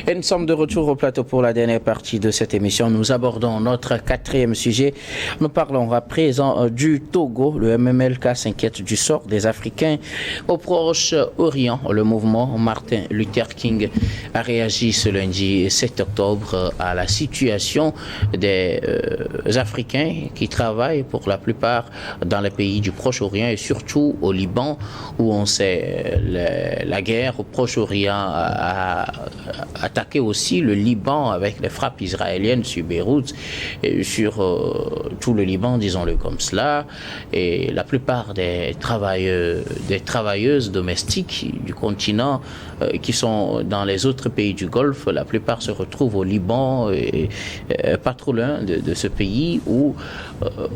Et nous sommes de retour au plateau pour la dernière partie de cette émission. Nous abordons notre quatrième sujet. Nous parlons à présent du Togo. Le MMLK s'inquiète du sort des Africains au Proche-Orient. Le mouvement Martin Luther King a réagi ce lundi 7 octobre à la situation des Africains qui travaillent pour la plupart dans les pays du Proche-Orient et surtout au Liban, où on sait la guerre au Proche-Orient a attaqué aussi le Liban avec les frappes israéliennes sur Beyrouth et sur tout le Liban, disons-le comme cela. Et la plupart des travailleuses domestiques du continent qui sont dans les autres pays du Golfe, la plupart se retrouvent au Liban et pas trop loin de ce pays où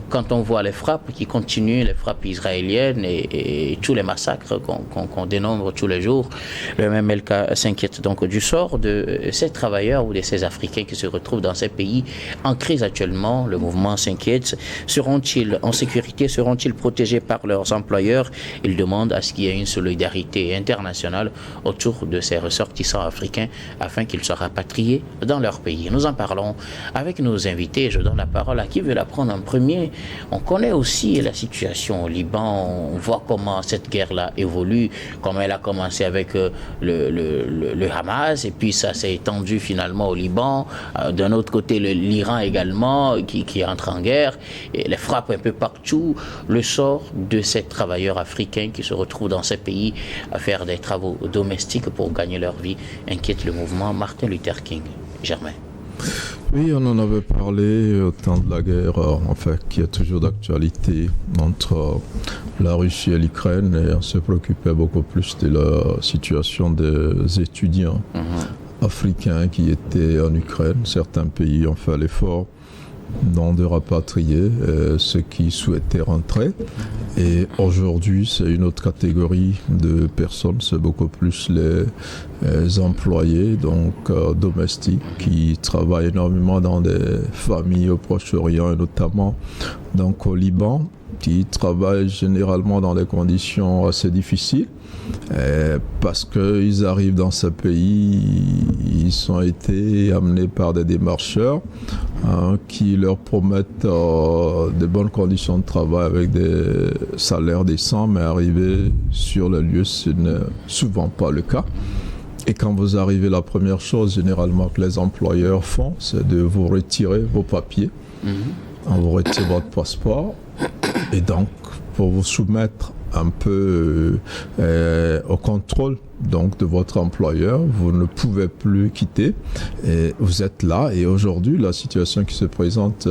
quand on voit les frappes qui continuent, les frappes israéliennes et tous les massacres qu'on dénombre tous les jours, le MMLK s'inquiète donc du sort de ces travailleurs ou de ces Africains qui se retrouvent dans ces pays en crise actuellement. Le mouvement s'inquiète. Seront-ils en sécurité? Seront-ils protégés par leurs employeurs? Ils demandent à ce qu'il y ait une solidarité internationale autour de ces ressortissants africains afin qu'ils soient rapatriés dans leur pays. Nous en parlons avec nos invités. Je donne la parole à qui veut la prendre en premier. On connaît aussi la situation au Liban. On voit comment cette guerre-là évolue, comment elle a commencé avec le Hamas et puis ça s'est étendu finalement au Liban. D'un autre côté, l'Iran également qui entre en guerre et les frappe un peu partout. Le sort de ces travailleurs africains qui se retrouvent dans ces pays à faire des travaux domestiques pour gagner leur vie inquiète le mouvement Martin Luther King. Germain. Oui, on en avait parlé au temps de la guerre, qui est toujours d'actualité entre la Russie et l'Ukraine, et on se préoccupait beaucoup plus de la situation des étudiants africains qui étaient en Ukraine. Certains pays ont fait l'effort de rapatrier ceux qui souhaitaient rentrer. Et aujourd'hui, c'est une autre catégorie de personnes, c'est beaucoup plus les employés, domestiques, qui travaillent énormément dans des familles au Proche-Orient et notamment au Liban, qui travaillent généralement dans des conditions assez difficiles. Parce qu'ils arrivent dans ce pays, ils ont été amenés par des démarcheurs qui leur promettent de bonnes conditions de travail avec des salaires décents, mais arriver sur le lieu, ce n'est souvent pas le cas. Et quand vous arrivez, la première chose généralement que les employeurs font, c'est de vous retirer vos papiers. On vous retire votre passeport et donc pour vous soumettre un peu au contrôle de votre employeur, vous ne pouvez plus quitter et vous êtes là. Et aujourd'hui, la situation qui se présente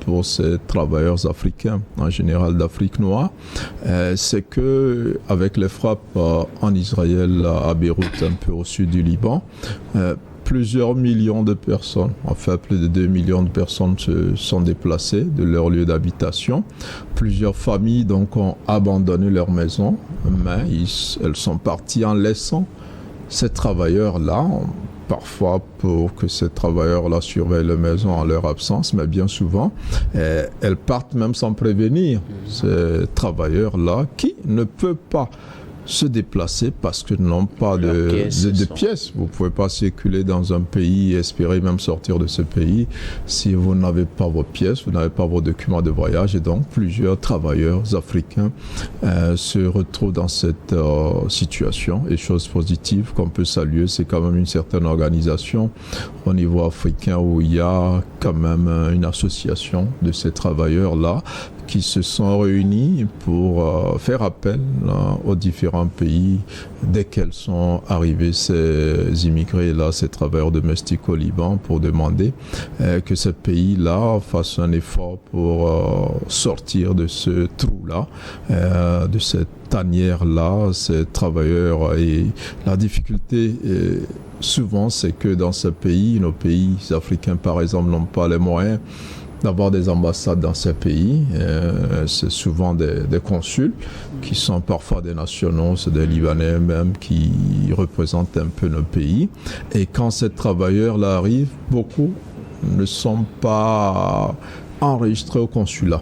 pour ces travailleurs africains, en général d'Afrique noire, c'est que avec les frappes en Israël à Beyrouth, un peu au sud du Liban, plusieurs millions de personnes, plus de 2 millions de personnes se sont déplacées de leur lieu d'habitation. Plusieurs familles ont abandonné leur maison, mais elles sont parties en laissant ces travailleurs-là, parfois pour que ces travailleurs-là surveillent la maison en leur absence, mais bien souvent, elles partent même sans prévenir ces travailleurs-là qui ne peuvent pas se déplacer parce qu'ils n'ont pas de pièces. Vous ne pouvez pas circuler dans un pays et espérer même sortir de ce pays si vous n'avez pas vos pièces, vous n'avez pas vos documents de voyage. Et donc, plusieurs travailleurs africains se retrouvent dans cette situation. Et chose positive qu'on peut saluer, c'est quand même une certaine organisation au niveau africain où il y a quand même une association de ces travailleurs-là qui se sont réunis pour faire appel aux différents pays dès qu'elles sont arrivés ces immigrés-là, ces travailleurs domestiques au Liban, pour demander que ces pays-là fassent un effort pour sortir de ce trou-là, de cette tanière-là, ces travailleurs. Et la difficulté souvent, c'est que dans ces pays, nos pays africains par exemple, n'ont pas les moyens d'avoir des ambassades dans ces pays. C'est souvent des consuls qui sont parfois des nationaux, c'est des Libanais même qui représentent un peu nos pays. Et quand ces travailleurs-là arrivent, beaucoup ne sont pas enregistrés au consulat.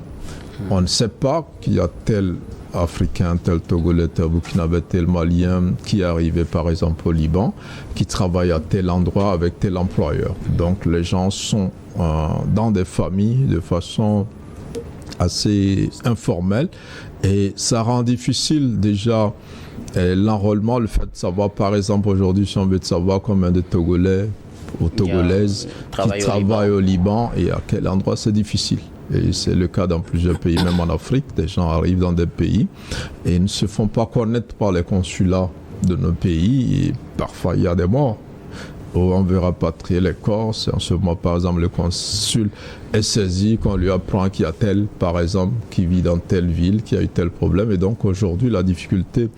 On ne sait pas qu'il y a tel Africain, tel Togolais, tel Burkinabé, tel Malien qui est arrivé par exemple au Liban, qui travaille à tel endroit avec tel employeur. Donc les gens sont dans des familles de façon assez informelle et ça rend difficile déjà l'enrôlement, le fait de savoir par exemple aujourd'hui si on veut savoir combien de Togolais ou Togolaises qui travaillent au Liban et à quel endroit, c'est difficile. Et c'est le cas dans plusieurs pays, même en Afrique. Des gens arrivent dans des pays et ne se font pas connaître par les consulats de nos pays. Et parfois, il y a des morts. On veut rapatrier les corps. C'est en ce moment, par exemple, le consul est saisi, qu'on lui apprend qu'il y a tel, par exemple, qui vit dans telle ville, qui a eu tel problème. Et donc, aujourd'hui, la difficulté,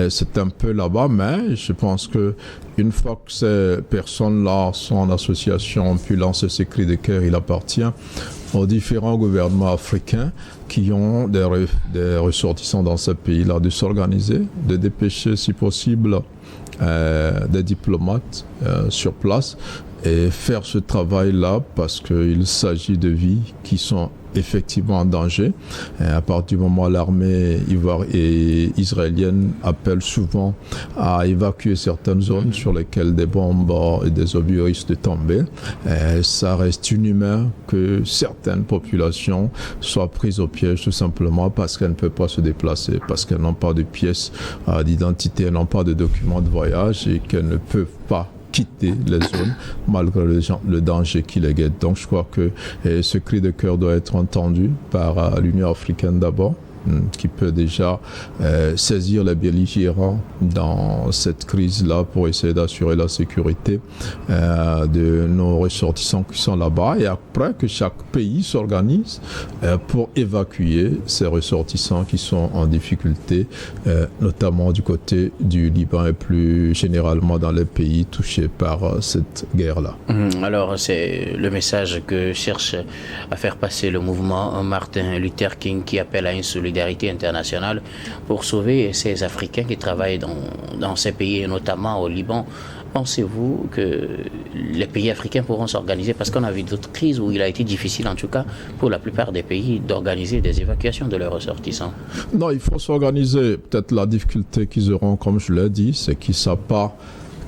c'est un peu là-bas. Mais je pense que une fois que ces personnes-là sont en association, puis lancent ces cris de cœur, il appartient aux différents gouvernements africains qui ont des ressortissants dans ce pays-là de s'organiser, de dépêcher, si possible, des diplomates sur place et faire ce travail-là parce qu'il s'agit de vies qui sont effectivement en danger. Et à partir du moment où l'armée israélienne appelle souvent à évacuer certaines zones sur lesquelles des bombes et des obus risquent de tomber, ça reste inhumain que certaines populations soient prises au piège tout simplement parce qu'elles ne peuvent pas se déplacer, parce qu'elles n'ont pas de pièces d'identité, elles n'ont pas de documents de voyage et qu'elles ne peuvent pas quitter les zones malgré le danger qui les guette. Donc je crois que ce cri de cœur doit être entendu par l'Union africaine d'abord, qui peut déjà saisir les belligérants dans cette crise-là pour essayer d'assurer la sécurité de nos ressortissants qui sont là-bas et après que chaque pays s'organise pour évacuer ces ressortissants qui sont en difficulté, notamment du côté du Liban et plus généralement dans les pays touchés par cette guerre-là. Alors c'est le message que cherche à faire passer le mouvement Martin Luther King qui appelle à une solidarité internationale pour sauver ces Africains qui travaillent dans ces pays, et notamment au Liban. Pensez-vous que les pays africains pourront s'organiser? Parce qu'on a vu d'autres crises où il a été difficile, en tout cas pour la plupart des pays, d'organiser des évacuations de leurs ressortissants. Non, il faut s'organiser. Peut-être la difficulté qu'ils auront, comme je l'ai dit, c'est qu'ils ne savent pas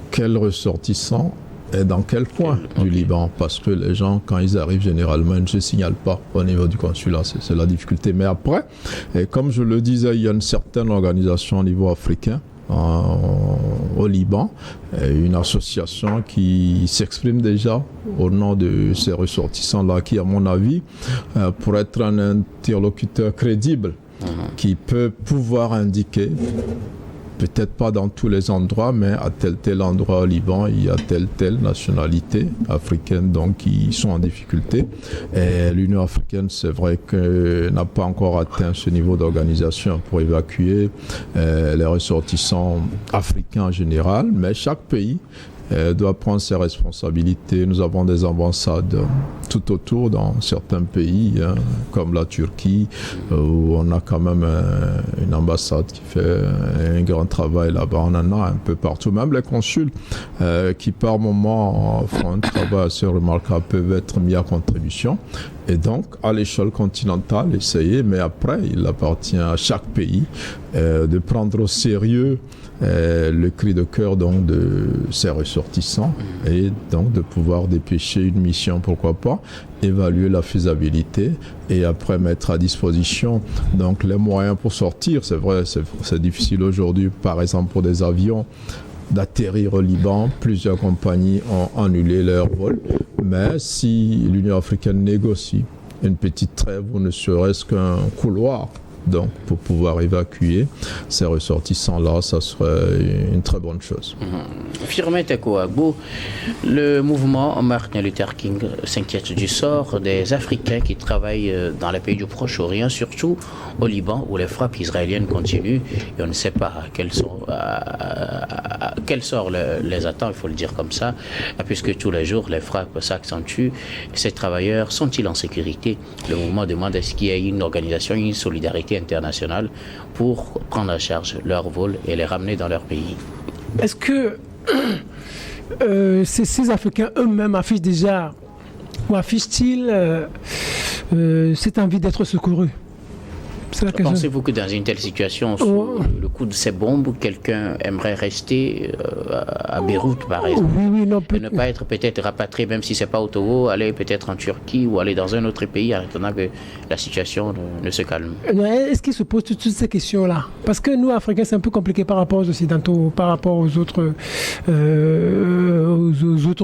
quels ressortissants et dans quel coin du Liban, parce que les gens, quand ils arrivent, généralement, ils ne se signalent pas au niveau du consulat, c'est la difficulté. Mais après, et comme je le disais, il y a une certaine organisation au niveau africain, au Liban, une association qui s'exprime déjà au nom de ces ressortissants-là, qui, à mon avis, pour être un interlocuteur crédible, qui peut pouvoir indiquer, peut-être pas dans tous les endroits, mais à tel endroit au Liban, il y a telle nationalité africaine donc qui sont en difficulté. Et l'Union africaine, c'est vrai que n'a pas encore atteint ce niveau d'organisation pour évacuer les ressortissants africains en général, mais chaque pays doit prendre ses responsabilités. Nous avons des ambassades tout autour dans certains pays, comme la Turquie, où on a quand même une ambassade qui fait un grand travail là-bas. On en a un peu partout. Même les consuls qui par moment font un travail assez remarquable peuvent être mis à contribution. Et donc, à l'échelle continentale, essayer, mais après, il appartient à chaque pays de prendre au sérieux le cri de cœur donc, de ses ressortissants et donc de pouvoir dépêcher une mission, pourquoi pas, évaluer la faisabilité et après mettre à disposition donc, les moyens pour sortir. C'est vrai, c'est difficile aujourd'hui, par exemple, pour des avions d'atterrir au Liban. Plusieurs compagnies ont annulé leur vol. Mais si l'Union africaine négocie une petite trêve ou ne serait-ce qu'un couloir donc, pour pouvoir évacuer ces ressortissants-là, ça serait une très bonne chose. Firmin Tekou Agbo, le mouvement Martin Luther King s'inquiète du sort des Africains qui travaillent dans les pays du Proche-Orient, surtout au Liban, où les frappes israéliennes continuent et on ne sait pas quel sort les attend, il faut le dire comme ça, puisque tous les jours les frappes s'accentuent. Ces travailleurs sont-ils en sécurité? Le mouvement demande est-ce qu'il y ait une organisation, une solidarité internationale pour prendre en charge leur vol et les ramener dans leur pays. Est-ce que ces Africains eux-mêmes affichent déjà ou affichent-ils cette envie d'être secourus? C'est la question. Pensez-vous que dans une telle situation, sous le coup de ces bombes, quelqu'un aimerait rester à Beyrouth, par exemple, et ne pas être peut-être rapatrié, même si c'est pas au Togo, aller peut-être en Turquie ou aller dans un autre pays en attendant que la situation ne se calme? Est-ce qu'il se pose toutes ces questions-là? Parce que nous, Africains, c'est un peu compliqué par rapport aux Occidentaux, par rapport aux autres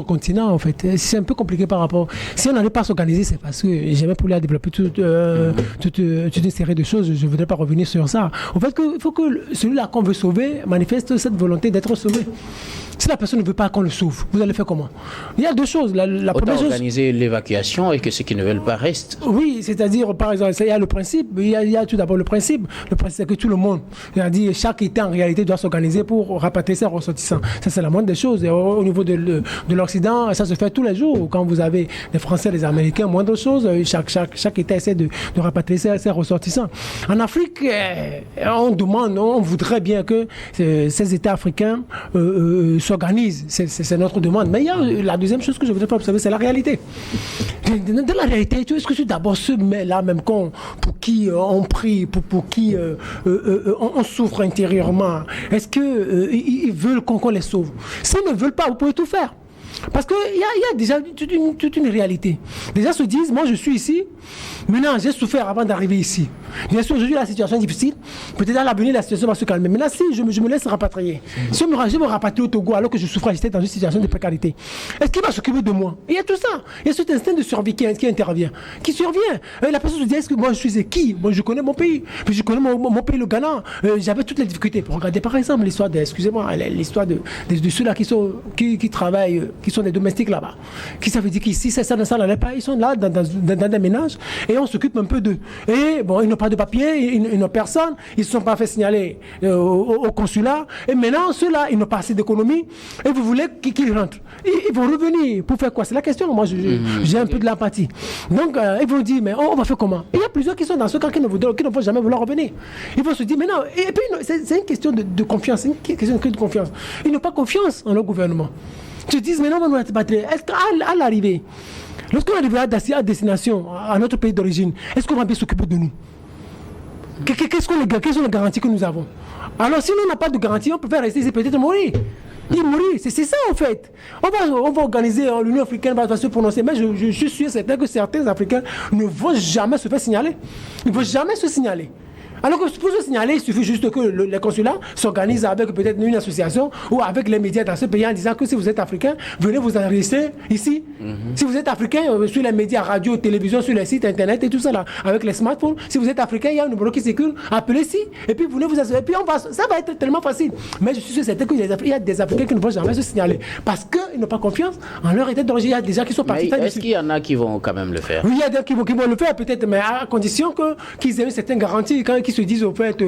continents, en fait. C'est un peu compliqué par rapport... Si on n'arrive pas à s'organiser, c'est parce que jamais pour développer toute une série de choses. Je ne voudrais pas revenir sur ça. En fait, il faut que celui-là qu'on veut sauver manifeste cette volonté d'être sauvé. Si la personne ne veut pas qu'on le sauve, vous allez faire comment? Il y a deux choses. La première chose, organiser l'évacuation et que ceux qui ne veulent pas restent. Oui, c'est-à-dire, par exemple, il y a le principe. Il y a tout d'abord le principe. Le principe, c'est que tout le monde, c'est-à-dire chaque État en réalité doit s'organiser pour rapatrier ses ressortissants. Ça, c'est la moindre des choses. Et au niveau de l'Occident, ça se fait tous les jours. Quand vous avez les Français, les Américains, moindre chose, chaque État essaie de rapatrier ses ressortissants. En Afrique, on voudrait bien que ces États africains s'organisent. C'est notre demande. Mais il y a la deuxième chose que je voudrais pas observer, c'est la réalité. Dans la réalité, est-ce que c'est d'abord ceux là même pour qui on prie, pour qui on souffre intérieurement, est-ce qu'ils veulent qu'on les sauve? S'ils ne veulent pas, vous pouvez tout faire. Parce qu'il y a déjà toute une réalité. Les gens se disent, moi je suis ici, maintenant j'ai souffert avant d'arriver ici. Bien sûr, aujourd'hui la situation est difficile, peut-être à l'avenir la situation va se calmer. Maintenant si je me laisse rapatrier, si je me rapatrie au Togo alors que je souffrais, j'étais dans une situation de précarité, est-ce qu'il va s'occuper de moi? Il y a tout ça, il y a cet instinct de survie qui intervient, qui survient. La personne se dit, est-ce que moi je suis qui? Moi je connais mon pays, puis je connais mon pays, le Ghana, j'avais toutes les difficultés. Regardez par exemple l'histoire l'histoire de ceux-là qui travaillent, qui sont des domestiques là-bas, qui ça veut dire qu'ici ça n'allait pas, ils sont là dans des ménages et on s'occupe un peu d'eux. Et bon, ils n'ont pas de papier, ils n'ont personne, ils ne se sont pas fait signaler au consulat, et maintenant ceux-là, ils n'ont pas assez d'économie, et vous voulez qu'ils rentrent. Ils vont revenir pour faire quoi? C'est la question. Moi, j'ai un peu de l'empathie. Donc, ils vont dire, mais on va faire comment? Et il y a plusieurs qui sont dans ce cas qui ne vont jamais vouloir revenir. Ils vont se dire, mais non, et puis c'est une question de confiance, c'est une question de confiance. Ils n'ont pas confiance en leur gouvernement. Ils se disent, mais non, on va être battu. Est-ce qu'à l'arrivée, lorsqu'on arrivera à destination, à notre pays d'origine, est-ce qu'on va bien s'occuper de nous? Quelles sont les garanties que nous avons? Alors, si on n'a pas de garantie, on peut faire rester ici, peut-être mourir. C'est ça en fait. On va organiser, l'Union africaine va se prononcer, mais je suis sûr certain que certains Africains ne vont jamais se faire signaler. Ils ne vont jamais se signaler. Alors que pour se signaler, il suffit juste que les consulats s'organisent avec peut-être une association ou avec les médias dans ce pays en disant que si vous êtes africain, venez vous enregistrer ici. Si vous êtes africain, sur les médias, radio, télévision, sur les sites internet et tout ça là, avec les smartphones, si vous êtes africain, il y a un numéro qui circule, appelez ici, et puis venez vous assurer. Et puis ça va être tellement facile. Mais je suis sûr certain qu'il y a des Africains qui ne vont jamais se signaler parce qu'ils n'ont pas confiance en leur état d'origine. Il y a des gens qui sont partis. Est-ce qu'il y en a qui vont quand même le faire? Oui, il y a des qui vont le faire peut-être, mais à condition qu'ils aient une certaine garantie, qu'ils se disent au fait,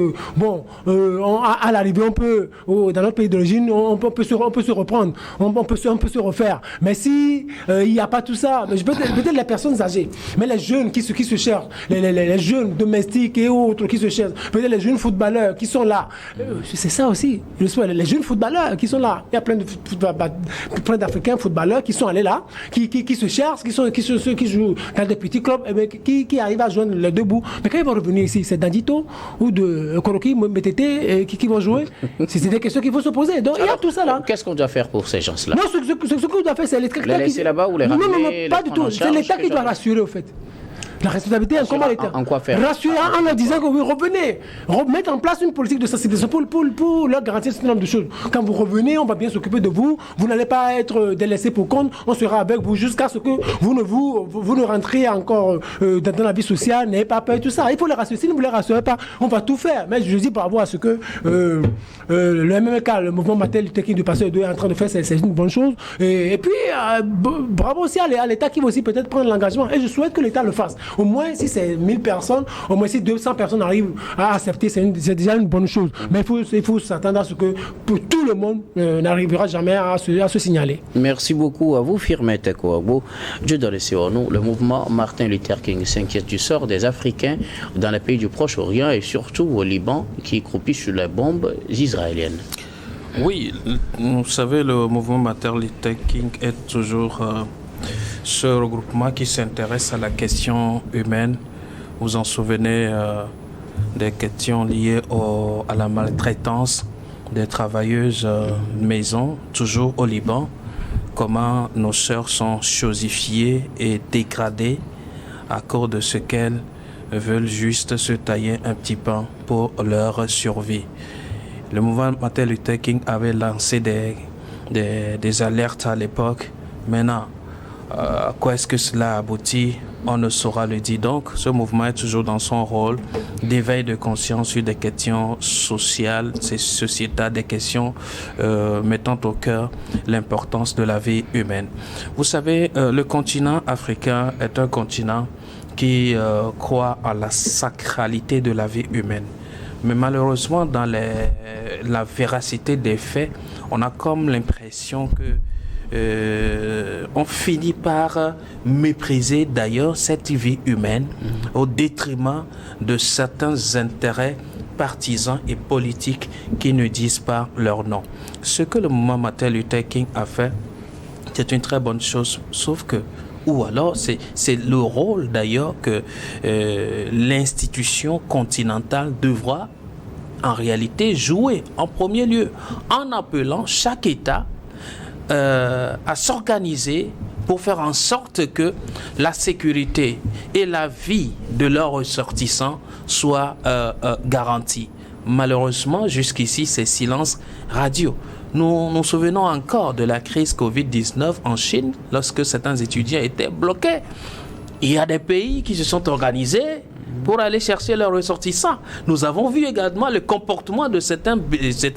à l'arrivée, on peut, dans notre pays d'origine, on peut se reprendre, on peut se refaire. Mais si il n'y a pas tout ça, peut-être les personnes âgées, mais les jeunes qui se cherchent, les jeunes domestiques et autres qui se cherchent, peut-être les jeunes footballeurs qui sont là, c'est ça aussi. Les jeunes footballeurs qui sont là, il y a plein d'Africains footballeurs qui sont allés là, qui se cherchent, qui jouent dans des petits clubs, qui arrivent à joindre les deux bouts. Mais quand ils vont revenir ici, c'est Dandito ou de Koroki, Métété qui vont jouer. C'est des questions qu'il faut se poser. Donc il y a tout ça là. Qu'est-ce qu'on doit faire pour ces gens-là? Non, ce qu'on doit faire, c'est l'État. Les laisser là-bas ou les ramener? Non, pas du tout. C'est l'État qui doit rassurer au fait. La responsabilité est comment l'État? En quoi faire? Rassurer en leur disant que oui, revenez. Mettre en place une politique de sensibilisation pour leur garantir un certain nombre de choses. Quand vous revenez, on va bien s'occuper de vous. Vous n'allez pas être délaissé pour compte. On sera avec vous jusqu'à ce que vous ne rentriez encore dans la vie sociale, n'ayez pas peur et tout ça. Il faut les rassurer. Si vous ne les rassurez pas, on va tout faire. Mais je dis par rapport à ce que le MMK, le mouvement Martin Luther King du Passeur 2 est en train de faire, c'est une bonne chose. Et puis, bravo aussi à l'État qui va aussi peut-être prendre l'engagement. Et je souhaite que l'État le fasse. Au moins, si c'est 1000 personnes, au moins si 200 personnes arrivent à accepter, c'est déjà une bonne chose. Mais il faut s'attendre à ce que pour tout le monde n'arrivera jamais à se signaler. Merci beaucoup à vous, Firmette Kouabou. Dieu donne nous. Le mouvement Martin Luther King s'inquiète du sort des Africains dans les pays du Proche-Orient et surtout au Liban qui croupit sur les bombes israéliennes. Oui, vous savez, le mouvement Martin Luther King est toujours ce regroupement qui s'intéresse à la question humaine. Vous en souvenez, des questions liées à la maltraitance des travailleuses de maison, toujours au Liban. Comment nos sœurs sont chosifiées et dégradées à cause de ce qu'elles veulent juste se tailler un petit pain pour leur survie. Le mouvement Martin Luther King avait lancé des alertes à l'époque. Maintenant, à quoi est-ce que cela aboutit? On ne saura le dire. Donc, ce mouvement est toujours dans son rôle d'éveil de conscience sur des questions sociales, sociétales, des questions mettant au cœur l'importance de la vie humaine. Vous savez, le continent africain est un continent qui croit à la sacralité de la vie humaine. Mais malheureusement, dans la véracité des faits, on a comme l'impression que on finit par mépriser d'ailleurs cette vie humaine au détriment de certains intérêts partisans et politiques qui ne disent pas leur nom. Ce que le mouvement Martin Luther King a fait, c'est une très bonne chose, sauf que ou alors c'est le rôle d'ailleurs que l'institution continentale devra en réalité jouer en premier lieu en appelant chaque État à s'organiser pour faire en sorte que la sécurité et la vie de leurs ressortissants soient garanties. Malheureusement, jusqu'ici, c'est silence radio. Nous nous souvenons encore de la crise Covid-19 en Chine, lorsque certains étudiants étaient bloqués. Il y a des pays qui se sont organisés pour aller chercher leurs ressortissants. Nous avons vu également le comportement de certains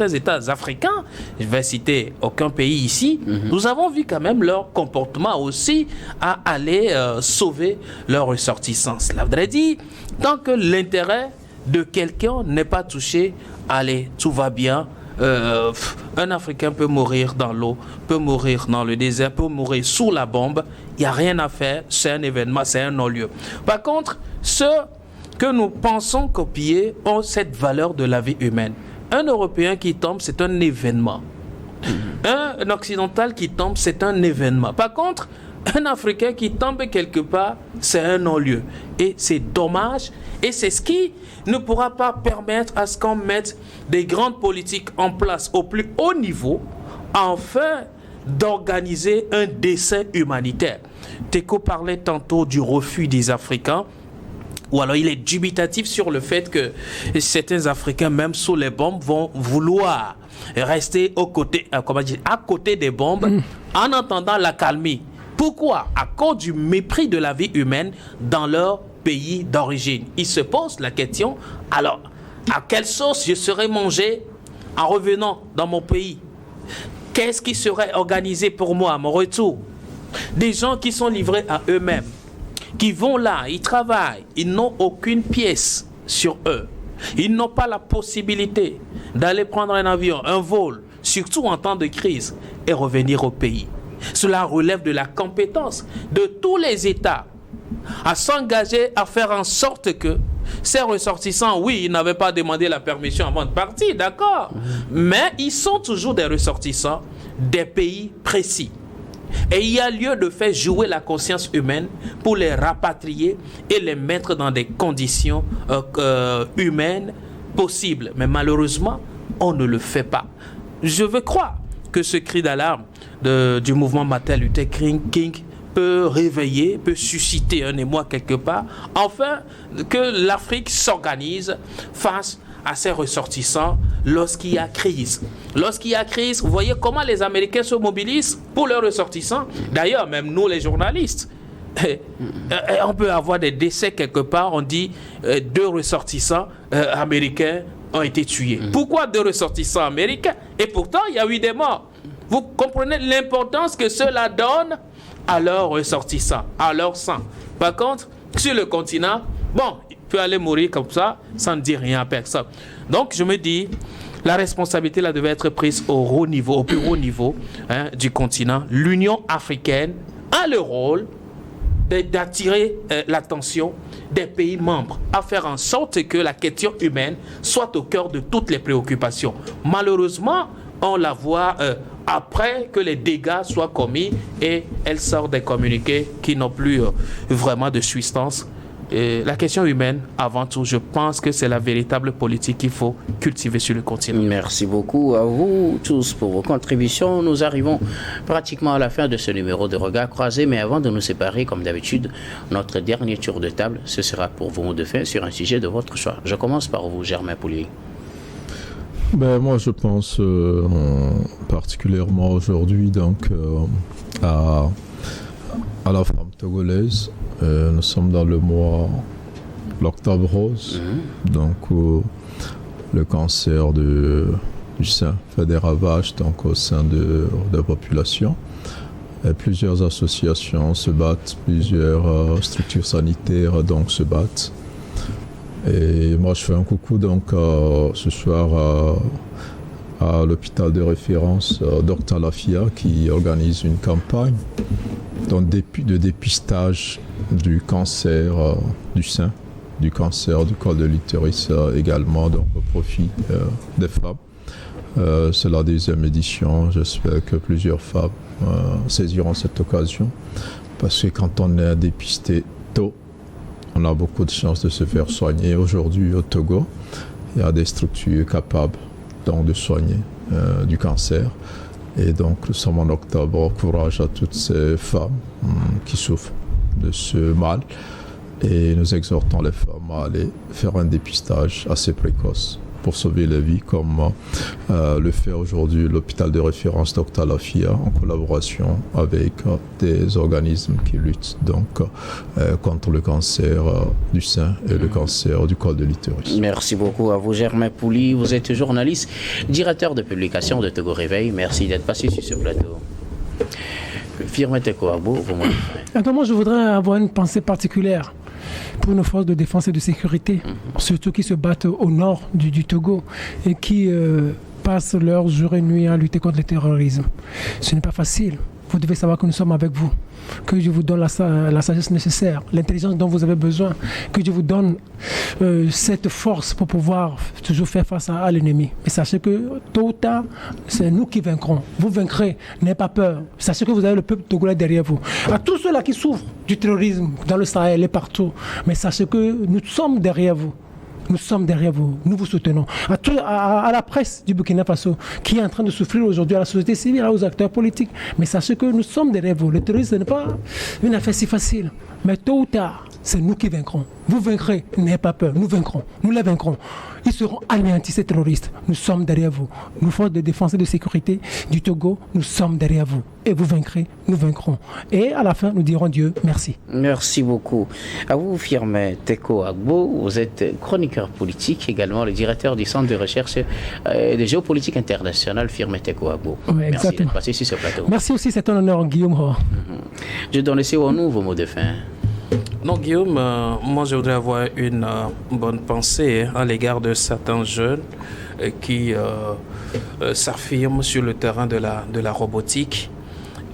États africains. Je vais citer aucun pays ici. Nous avons vu quand même leur comportement aussi à aller sauver leurs ressortissants. Cela voudrait dire, tant que l'intérêt de quelqu'un n'est pas touché, allez, tout va bien. Un Africain peut mourir dans l'eau, peut mourir dans le désert, peut mourir sous la bombe. Il n'y a rien à faire. C'est un événement, c'est un non-lieu. Par contre, ceux que nous pensons copier ont cette valeur de la vie humaine. Un Européen qui tombe, c'est un événement. Un Occidental qui tombe, c'est un événement. Par contre, un Africain qui tombe quelque part, c'est un non-lieu. Et c'est dommage. Et c'est ce qui ne pourra pas permettre à ce qu'on mette des grandes politiques en place au plus haut niveau, afin d'organiser un dessein humanitaire. Teko parlait tantôt du refus des Africains, ou alors il est dubitatif sur le fait que certains Africains, même sous les bombes, vont vouloir rester à côté des bombes en attendant l'accalmie. Pourquoi? À cause du mépris de la vie humaine dans leur pays d'origine. Ils se posent la question, alors, à quelle sauce je serais mangé en revenant dans mon pays? Qu'est-ce qui serait organisé pour moi à mon retour? Des gens qui sont livrés à eux-mêmes, qui vont là, ils travaillent, ils n'ont aucune pièce sur eux. Ils n'ont pas la possibilité d'aller prendre un avion, un vol, surtout en temps de crise, et revenir au pays. Cela relève de la compétence de tous les États à s'engager à faire en sorte que ces ressortissants, oui, ils n'avaient pas demandé la permission avant de partir, d'accord, mais ils sont toujours des ressortissants des pays précis. Et il y a lieu de faire jouer la conscience humaine pour les rapatrier et les mettre dans des conditions humaines possibles. Mais malheureusement, on ne le fait pas. Je veux croire que ce cri d'alarme du mouvement Martin Luther King peut réveiller, peut susciter un émoi quelque part, afin que l'Afrique s'organise face à ses ressortissants lorsqu'il y a crise. Lorsqu'il y a crise, vous voyez comment les Américains se mobilisent pour leurs ressortissants. D'ailleurs, même nous les journalistes, on peut avoir des décès quelque part, on dit 2 ressortissants américains ont été tués. Pourquoi 2 ressortissants américains? Et pourtant, il y a eu des morts. Vous comprenez l'importance que cela donne à leurs ressortissants, à leur sang. Par contre, sur le continent, bon, il peut aller mourir comme ça, sans dire rien à personne. Donc, je me dis, la responsabilité là devait être prise au plus haut niveau du continent. L'Union africaine a le rôle d'attirer l'attention des pays membres, à faire en sorte que la question humaine soit au cœur de toutes les préoccupations. Malheureusement, on la voit après que les dégâts soient commis et elle sort des communiqués qui n'ont plus vraiment de substance la question humaine, avant tout, je pense que c'est la véritable politique qu'il faut cultiver sur le continent. Merci beaucoup à vous tous pour vos contributions. Nous arrivons pratiquement à la fin de ce numéro de Regard Croisé, mais avant de nous séparer, comme d'habitude, notre dernier tour de table, ce sera pour vos mots de fin sur un sujet de votre choix. Je commence par vous, Germain Poulier. Moi, je pense particulièrement aujourd'hui à la femme togolaise. Nous sommes dans le mois l'octobre rose, le cancer du sein fait des ravages au sein de la population. Et plusieurs associations se battent, plusieurs structures sanitaires se battent. Et moi, je fais un coucou ce soir à l'hôpital de référence Dr Lafia qui organise une campagne de dépistage du cancer du sein, du cancer du col de l'utérus également, au profit des femmes. C'est la 2e édition. J'espère que plusieurs femmes saisiront cette occasion parce que quand on est dépisté tôt, on a beaucoup de chances de se faire soigner. Aujourd'hui, au Togo, il y a des structures capables de soigner du cancer. Et nous sommes en octobre. Courage à toutes ces femmes qui souffrent de ce mal. Et nous exhortons les femmes à aller faire un dépistage assez précoce pour sauver les vies, comme le fait aujourd'hui l'hôpital de référence Dr Lafia en collaboration avec des organismes qui luttent contre le cancer du sein et le cancer du col de l'utérus. Merci beaucoup à vous, Germain Poulier. Vous êtes journaliste, directeur de publication de Togo Réveil. Merci d'être passé sur ce plateau. Firmin Teko Agbo, vous m'en dites. Moi, je voudrais avoir une pensée particulière pour nos forces de défense et de sécurité, surtout qui se battent au nord du Togo et qui passent leur jour et nuit à lutter contre le terrorisme. Ce n'est pas facile. Vous devez savoir que nous sommes avec vous, que Dieu vous donne la sagesse nécessaire, l'intelligence dont vous avez besoin, que Dieu vous donne cette force pour pouvoir toujours faire face à l'ennemi. Mais sachez que tôt ou tard, c'est nous qui vaincrons. Vous vaincrez, n'ayez pas peur. Sachez que vous avez le peuple togolais derrière vous. À tous ceux-là qui souffrent du terrorisme dans le Sahel et partout, mais sachez que nous sommes derrière vous. Nous sommes derrière vous, nous vous soutenons. À la presse du Burkina Faso, qui est en train de souffrir aujourd'hui, à la société civile, aux acteurs politiques. Mais sachez que nous sommes derrière vous. Le terrorisme n'est pas une affaire si facile. Mais tôt ou tard, c'est nous qui vaincrons. Vous vaincrez, n'ayez pas peur, nous vaincrons, nous les vaincrons. Ils seront anéantis, ces terroristes. Nous sommes derrière vous. Nous, forces de défense et de sécurité du Togo, nous sommes derrière vous. Et vous vaincrez, nous vaincrons. Et à la fin, nous dirons Dieu merci. Merci beaucoup. À vous, Firmin Teko Agbo, vous êtes chroniqueur politique, également le directeur du Centre de recherche de géopolitique internationale, Firmin Teko Agbo. Oui, merci d'être passé sur ce plateau. Merci aussi, c'est un honneur, Guillaume. Je donne ici au nous vos mots de fin. Non, Guillaume, moi je voudrais avoir une bonne pensée à l'égard de certains jeunes qui s'affirment sur le terrain de la robotique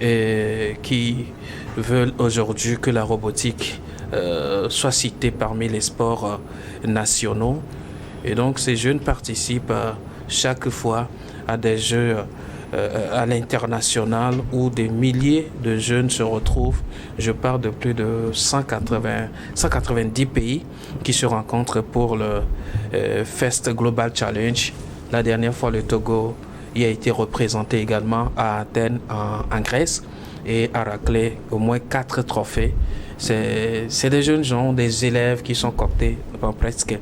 et qui veulent aujourd'hui que la robotique soit citée parmi les sports nationaux. Et donc ces jeunes participent chaque fois à des jeux à l'international où des milliers de jeunes se retrouvent. Je parle de plus de 190 pays qui se rencontrent pour le Fest Global Challenge. La dernière fois, le Togo y a été représenté également à Athènes en Grèce et a raclé au moins 4 trophées. C'est des jeunes gens, des élèves qui sont cooptés dans presque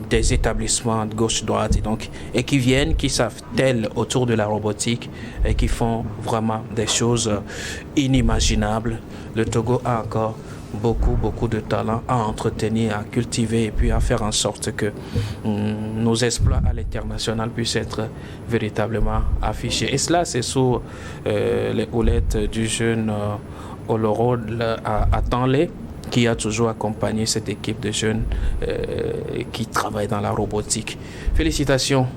des établissements de gauche-droite et qui viennent, qui s'attellent autour de la robotique et qui font vraiment des choses inimaginables. Le Togo a encore beaucoup de talent à entretenir, à cultiver et puis à faire en sorte que nos exploits à l'international puissent être véritablement affichés. Et cela, c'est sous les houlettes du jeune Oloro à Tanlé, qui a toujours accompagné cette équipe de jeunes qui travaillent dans la robotique. Félicitations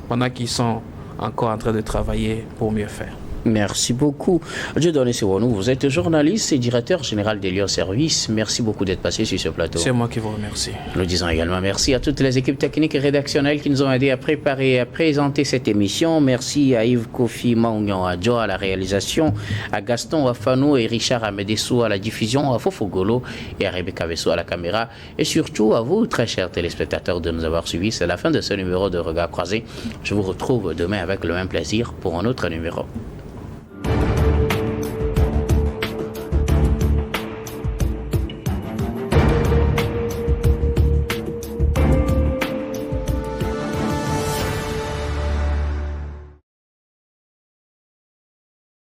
pendant qu'ils sont encore en train de travailler pour mieux faire. Merci beaucoup. Dieudonné Sewonou, vous êtes journaliste et directeur général des Lions Service. Merci beaucoup d'être passé sur ce plateau. C'est moi qui vous remercie. Nous disons également merci à toutes les équipes techniques et rédactionnelles qui nous ont aidés à préparer et à présenter cette émission. Merci à Yves Kofi Maungnon Adjo à la réalisation, à Gaston Wafano et Richard Amedessou à la diffusion, à Fofo Golo et à Rebecca Vesso à la caméra. Et surtout à vous, très chers téléspectateurs, de nous avoir suivis. C'est la fin de ce numéro de Regard Croisé. Je vous retrouve demain avec le même plaisir pour un autre numéro.